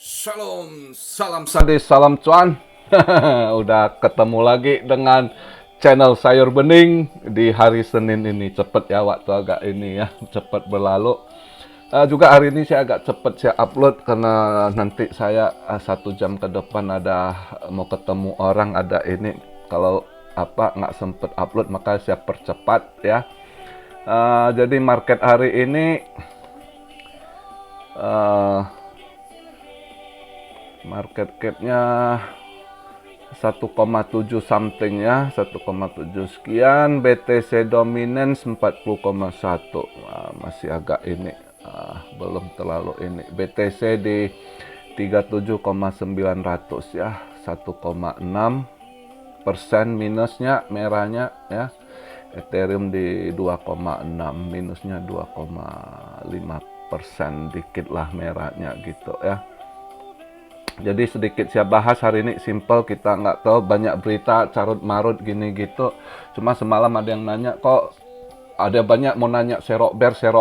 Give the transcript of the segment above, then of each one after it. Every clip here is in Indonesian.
Shalom, salam sadis, salam cuan. Udah ketemu lagi dengan channel Sayur Bening di hari Senin ini. Cepet ya, waktu agak ini ya, cepet berlalu. Juga hari ini saya agak cepet saya upload karena nanti saya 1 jam ke depan ada mau ketemu orang, ada ini. Kalau nggak sempet upload maka saya percepat ya. Jadi market hari ini market cap-nya 1,7 something ya, 1,7 sekian. BTC dominance 40,1. Masih agak ini, belum terlalu ini. BTC di 37,900 ya, 1,6% minusnya merahnya ya. Ethereum di 2,6, minusnya 2,5%, dikit lah merahnya gitu ya. Jadi sedikit saya bahas hari ini, simple, kita nggak tahu banyak berita carut marut gini gitu. Cuma semalam ada yang nanya, kok ada banyak mau nanya serok bear, saya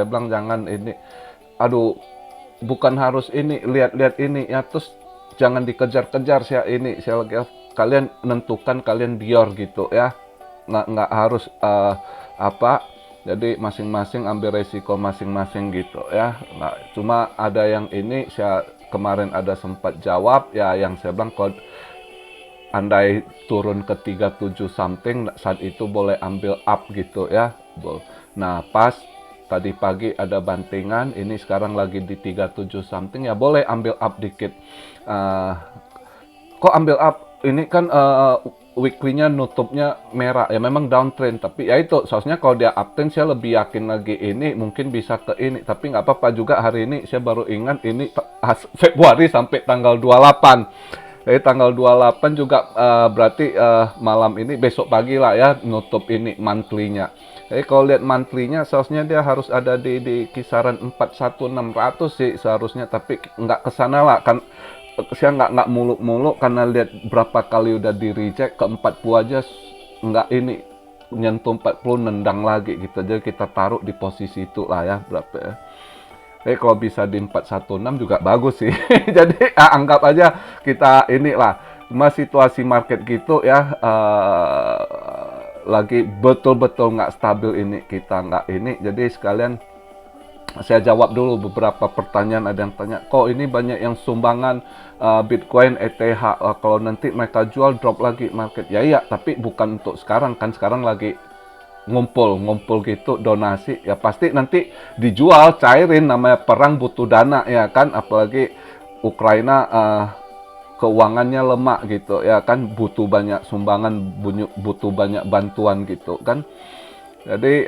bilang jangan ini. Aduh, bukan harus ini, lihat-lihat ini ya, terus jangan dikejar-kejar saya ini. Saya lagi kalian menentukan kalian biar gitu ya. Nggak harus jadi masing-masing ambil resiko masing-masing gitu ya. Nah, cuma ada yang ini saya kemarin ada sempat jawab ya, yang saya bilang kalau andai turun ke 37 something saat itu boleh ambil up gitu ya. Nah, pas tadi pagi ada bantingan, ini sekarang lagi di 37 something ya, boleh ambil up dikit. Kok ambil up? Ini kan weekly-nya nutupnya merah ya, memang downtrend, tapi ya itu soalnya kalau dia uptrend saya lebih yakin lagi ini mungkin bisa ke ini, tapi nggak apa-apa juga. Hari ini saya baru ingat ini Februari sampai tanggal 28. Jadi tanggal 28 juga berarti malam ini, besok pagi lah ya, nutup ini monthly-nya. Jadi kalau lihat monthly-nya seharusnya dia harus ada di kisaran 41.600 sih seharusnya, tapi nggak kesana lah kan. Saya nggak muluk-muluk karena lihat berapa kali udah di reject, ke 40 aja nggak ini, nyentuh 40 nendang lagi gitu. Jadi kita taruh di posisi itu lah ya, berapa ya. Kalau bisa di 416 juga bagus sih. Jadi anggap aja kita inilah. Cuma situasi market gitu ya, lagi betul-betul nggak stabil ini, kita nggak ini. Jadi sekalian saya jawab dulu beberapa pertanyaan. Ada yang tanya, kok ini banyak yang sumbangan Bitcoin, ETH, kalau nanti mereka jual drop lagi market. Ya iya, tapi bukan untuk sekarang kan, sekarang lagi ngumpul gitu donasi ya, pasti nanti dijual, cairin, namanya perang butuh dana ya kan, apalagi Ukraina keuangannya lemah gitu ya kan, butuh banyak sumbangan, butuh banyak bantuan gitu kan. Jadi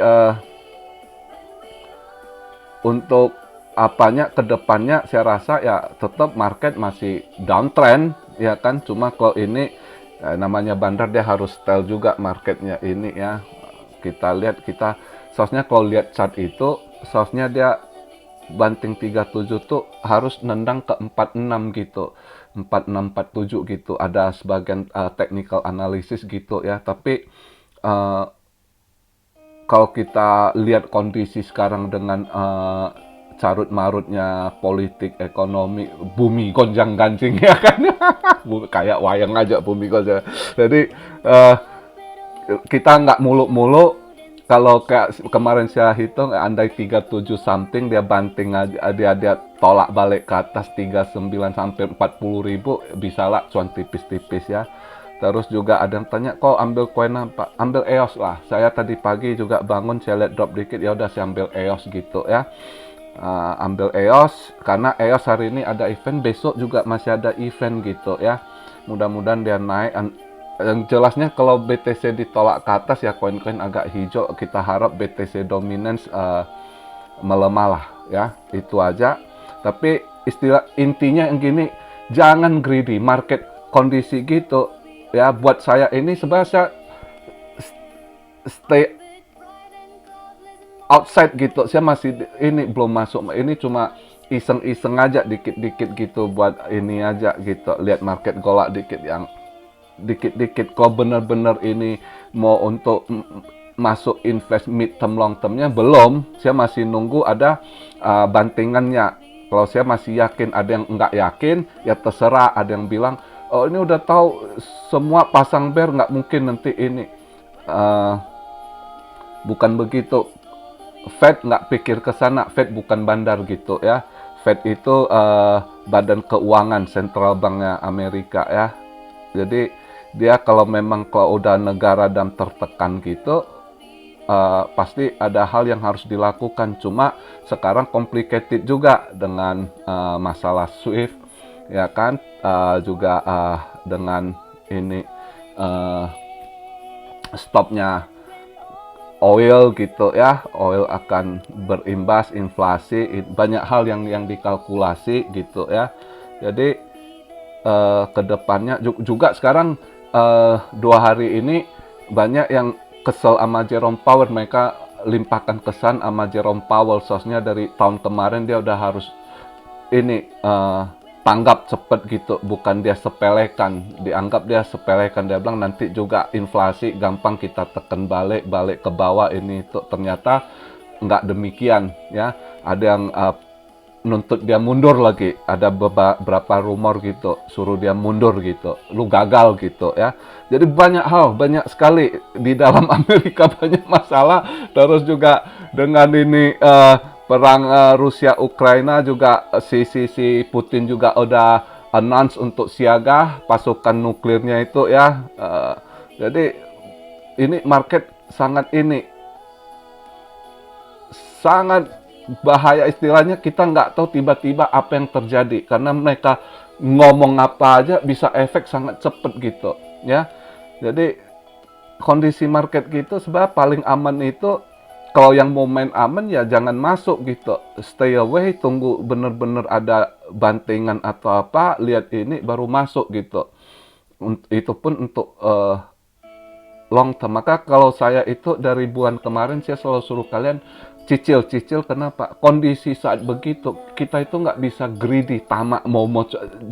untuk kedepannya saya rasa ya tetap market masih downtrend ya kan. Cuma kalau ini namanya bandar, dia harus style juga marketnya ini ya. Kita lihat, seharusnya kalau lihat chart itu seharusnya dia banting 37 tuh harus nendang ke 46 gitu, 46 47 gitu. Ada sebagian technical analysis gitu ya, tapi kalau kita lihat kondisi sekarang dengan carut marutnya politik, ekonomi, bumi gonjang ganjing ya kan. Kayak wayang aja bumi gonjang. Jadi kita nggak muluk-muluk. Kalau kayak kemarin saya hitung, andai 37 something dia banting aja, dia tolak balik ke atas 39 sampai 40 ribu, bisa lah cuan tipis-tipis ya. Terus juga ada yang tanya, kok ambil koin apa? Ambil EOS lah. Saya tadi pagi juga bangun, saya lihat drop dikit, ya udah saya ambil EOS gitu ya. Ambil EOS karena EOS hari ini ada event, besok juga masih ada event gitu ya. Mudah-mudahan dia naik. Yang jelasnya kalau BTC ditolak ke atas ya, koin-koin agak hijau, kita harap BTC dominance melemah lah ya, itu aja. Tapi intinya yang gini, jangan greedy market kondisi gitu ya. Buat saya ini sebenarnya stay outside gitu, saya masih ini belum masuk, ini cuma iseng-iseng aja dikit-dikit gitu, buat ini aja gitu, lihat market golak dikit, yang dikit-dikit. Kalau bener-bener ini mau untuk masuk invest mid term long termnya belum, saya masih nunggu ada bantingannya Kalau saya masih yakin, ada yang nggak yakin, ya terserah. Ada yang bilang, oh ini udah tahu semua pasang bear, nggak mungkin nanti ini. Eh, Bukan begitu. Fed nggak pikir ke sana. Fed bukan bandar gitu ya. Fed itu badan keuangan sentral banknya Amerika ya. Jadi dia kalau udah negara dan tertekan gitu, pasti ada hal yang harus dilakukan. Cuma sekarang complicated juga dengan masalah SWIFT, ya kan, juga dengan ini uh, stopnya oil gitu ya. Oil akan berimbas inflasi, banyak hal yang dikalkulasi gitu ya. Jadi kedepannya juga sekarang 2 hari ini banyak yang kesel sama Jerome Powell. Mereka limpahkan kesan sama Jerome Powell, sosnya dari tahun kemarin dia udah harus ini tanggap cepet gitu, bukan dia sepelekan, dianggap dia sepelekan. Dia bilang nanti juga inflasi gampang kita tekan balik ke bawah ini itu. Ternyata nggak demikian ya. Ada yang nuntut dia mundur lagi, ada beberapa rumor gitu, suruh dia mundur gitu, lu gagal gitu ya. Jadi banyak sekali di dalam Amerika, banyak masalah. Terus juga dengan ini perang Rusia Ukraina juga, si Putin juga udah announce untuk siaga pasukan nuklirnya itu ya. Jadi ini market sangat bahaya, istilahnya kita nggak tahu tiba-tiba apa yang terjadi, karena mereka ngomong apa aja bisa efek sangat cepet gitu ya. Jadi kondisi market gitu sebenarnya paling aman itu, kalau yang mau main aman ya jangan masuk gitu, stay away, tunggu bener-bener ada bantingan atau apa, lihat ini baru masuk gitu. Itu pun untuk long term. Maka kalau saya itu dari bulan kemarin saya selalu suruh kalian cicil. Kenapa? Kondisi saat begitu kita itu nggak bisa greedy, tamak, mau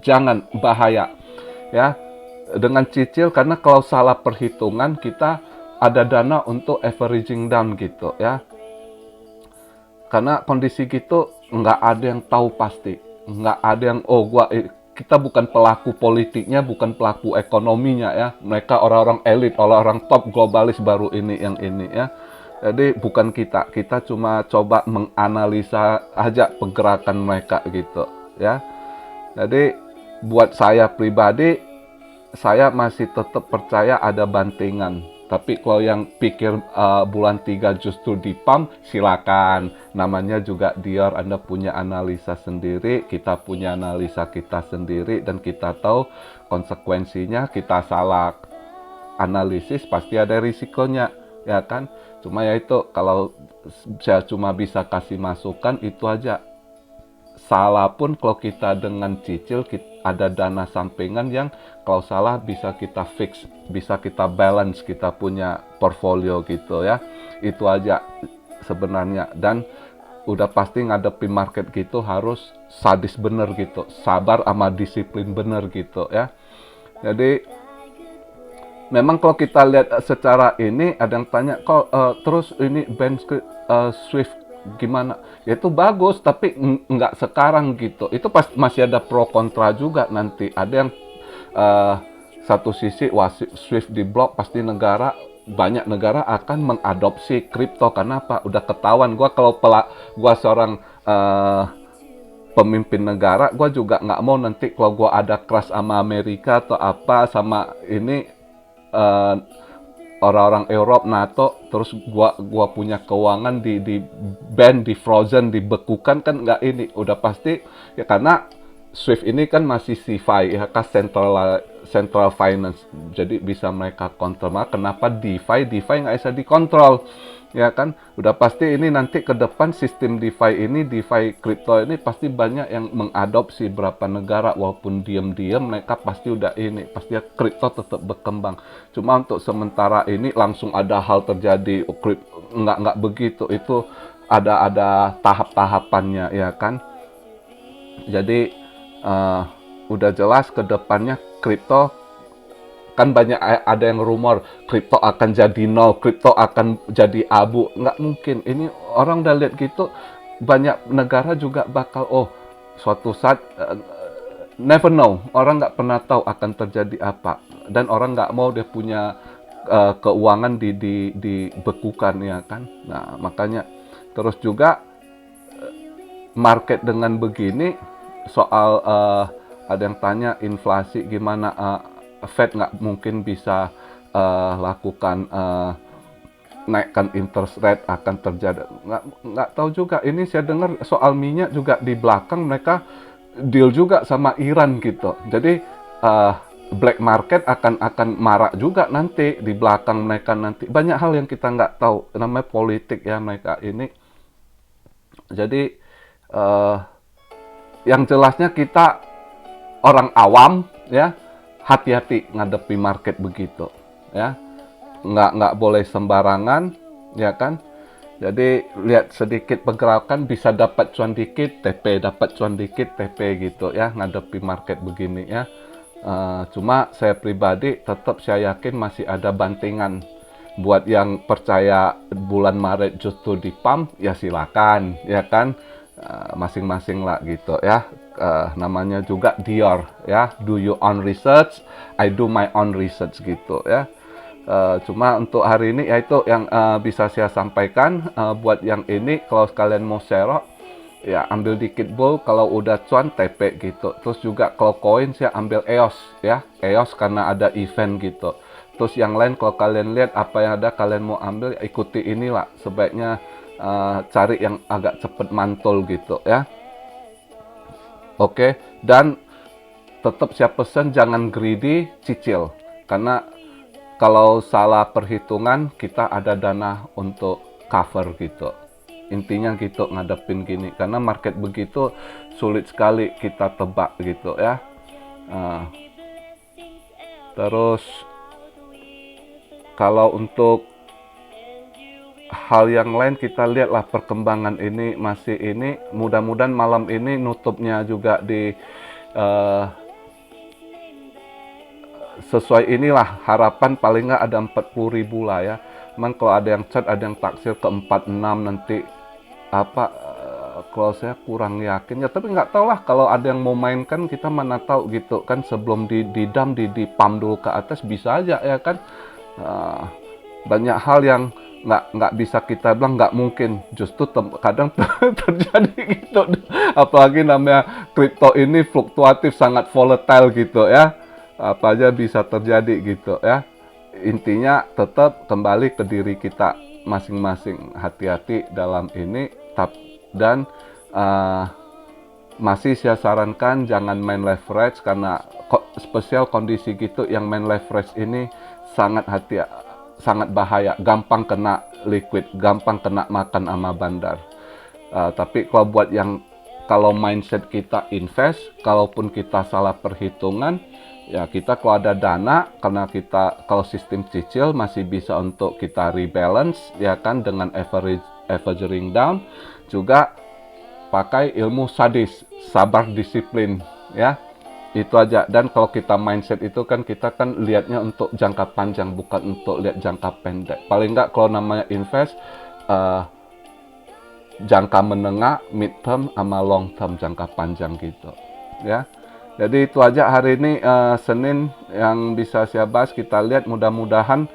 jangan, bahaya ya dengan cicil. Karena kalau salah perhitungan kita ada dana untuk averaging down gitu ya. Karena kondisi gitu nggak ada yang tahu pasti, nggak ada yang kita bukan pelaku politiknya, bukan pelaku ekonominya ya. Mereka orang-orang elit, orang-orang top globalis baru ini yang ini ya. Jadi bukan kita cuma coba menganalisa aja pergerakan mereka gitu ya. Jadi buat saya pribadi, saya masih tetap percaya ada bantingan. Tapi kalau yang pikir bulan 3 justru dipump, silakan. Namanya juga Dior, Anda punya analisa sendiri, kita punya analisa kita sendiri, dan kita tahu konsekuensinya. Kita salah analisis pasti ada risikonya, ya kan? Cuma ya itu, kalau saya cuma bisa kasih masukan itu aja. Salah pun kalau kita dengan cicil, ada dana sampingan yang kalau salah bisa kita fix, bisa kita balance, kita punya portfolio gitu ya. Itu aja sebenarnya. Dan udah pasti ngadepi market gitu harus sadis bener gitu, sabar sama disiplin bener gitu ya. Jadi memang kalau kita lihat secara ini, ada yang tanya kok terus ini ban Swift gimana? Ya itu bagus, tapi nggak sekarang gitu. Itu masih ada pro kontra juga nanti. Ada yang satu sisi, wah Swift di blok, pasti banyak negara akan mengadopsi kripto. Kenapa? Udah ketahuan. Gua seorang pemimpin negara, gua juga nggak mau nanti kalau gua ada crush sama Amerika atau apa, sama ini orang-orang Eropa, NATO, terus gua punya keuangan di ban, di frozen, dibekukan, kan nggak ini. Udah pasti ya, karena Swift ini kan masih CeFi ya kan, central finance, jadi bisa mereka kontrol. Kenapa DeFi nggak bisa dikontrol ya kan? Udah pasti ini nanti ke depan sistem DeFi kripto ini pasti banyak yang mengadopsi. Berapa negara walaupun diam-diam mereka pasti pasti kripto tetap berkembang. Cuma untuk sementara ini langsung ada hal terjadi nggak begitu. Itu ada tahap-tahapannya ya kan. Jadi udah jelas ke depannya kripto kan banyak, ada yang rumor kripto akan jadi nol, kripto akan jadi abu. Nggak mungkin. Ini orang udah lihat gitu, banyak negara juga bakal suatu saat never know, orang nggak pernah tahu akan terjadi apa, dan orang nggak mau dia punya keuangan dibekukan ya kan. Nah makanya terus juga market dengan begini soal ada yang tanya inflasi gimana, Fed nggak mungkin bisa lakukan naikkan interest rate akan terjadi, nggak tahu juga. Ini saya dengar soal minyak juga di belakang mereka deal juga sama Iran gitu. Jadi black market akan marak juga nanti di belakang mereka nanti. Banyak hal yang kita nggak tahu, namanya politik ya mereka ini. Jadi yang jelasnya kita orang awam ya hati-hati ngadepi market begitu ya, nggak boleh sembarangan ya kan. Jadi lihat sedikit pergerakan bisa dapat cuan dikit TP, dapat cuan dikit TP gitu ya ngadepi market begini ya. Cuma saya pribadi tetap saya yakin masih ada bantingan. Buat yang percaya bulan Maret justru di pump ya silakan ya kan, masing-masing lah gitu ya. Namanya juga Dior ya, do your own research, I do my own research gitu ya. Cuma untuk hari ini ya itu yang bisa saya sampaikan. Buat yang ini kalau kalian mau serok ya ambil dikit bull, kalau udah cuan TP gitu. Terus juga kalau koin saya ambil EOS ya, EOS karena ada event gitu. Terus yang lain kalau kalian lihat apa yang ada kalian mau ambil, ikuti inilah. Sebaiknya cari yang agak cepet mantul gitu ya. Oke, dan tetap saya pesan jangan greedy, cicil. Karena kalau salah perhitungan kita ada dana untuk cover gitu. Intinya gitu ngadepin gini. Karena market begitu sulit sekali kita tebak gitu ya. Terus kalau untuk hal yang lain kita lihatlah perkembangan ini masih ini, mudah-mudahan malam ini nutupnya juga di sesuai inilah harapan paling nggak ada 40.000 lah ya. Memang kalau ada yang chat, ada yang taksir ke 46 nanti apa, kalau saya kurang yakin ya, tapi nggak tahu lah. Kalau ada yang mau mainkan kita mana tahu gitu kan, sebelum di pump dulu ke atas bisa aja ya kan. Banyak hal yang nggak bisa kita bilang nggak mungkin, justru kadang terjadi gitu. Apalagi namanya kripto ini fluktuatif, sangat volatile gitu ya, apa aja bisa terjadi gitu ya. Intinya tetap kembali ke diri kita masing-masing, hati-hati dalam ini. Dan masih saya sarankan jangan main leverage, karena spesial kondisi gitu yang main leverage ini sangat bahaya, gampang kena liquid, gampang kena makan sama bandar. Tapi kalau buat yang kalau mindset kita invest, kalaupun kita salah perhitungan, ya kita kalau ada dana, karena kita kalau sistem cicil masih bisa untuk kita rebalance ya kan, dengan averaging down. Juga pakai ilmu sadis, sabar, disiplin ya. Itu aja. Dan kalau kita mindset itu kan kita kan lihatnya untuk jangka panjang, bukan untuk lihat jangka pendek. Paling nggak kalau namanya invest jangka menengah, mid term sama long term, jangka panjang gitu ya. Jadi itu aja hari ini Senin yang bisa saya bahas. Kita lihat mudah-mudahan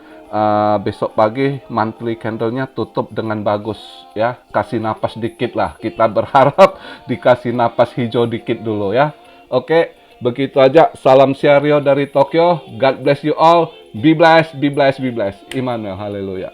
besok pagi monthly candle-nya tutup dengan bagus ya. Kasih napas dikit lah. Kita berharap dikasih napas hijau dikit dulu ya. Oke. Begitu aja. Salam Siario dari Tokyo. God bless you all. Be blessed, be blessed, be blessed. Immanuel, haleluya.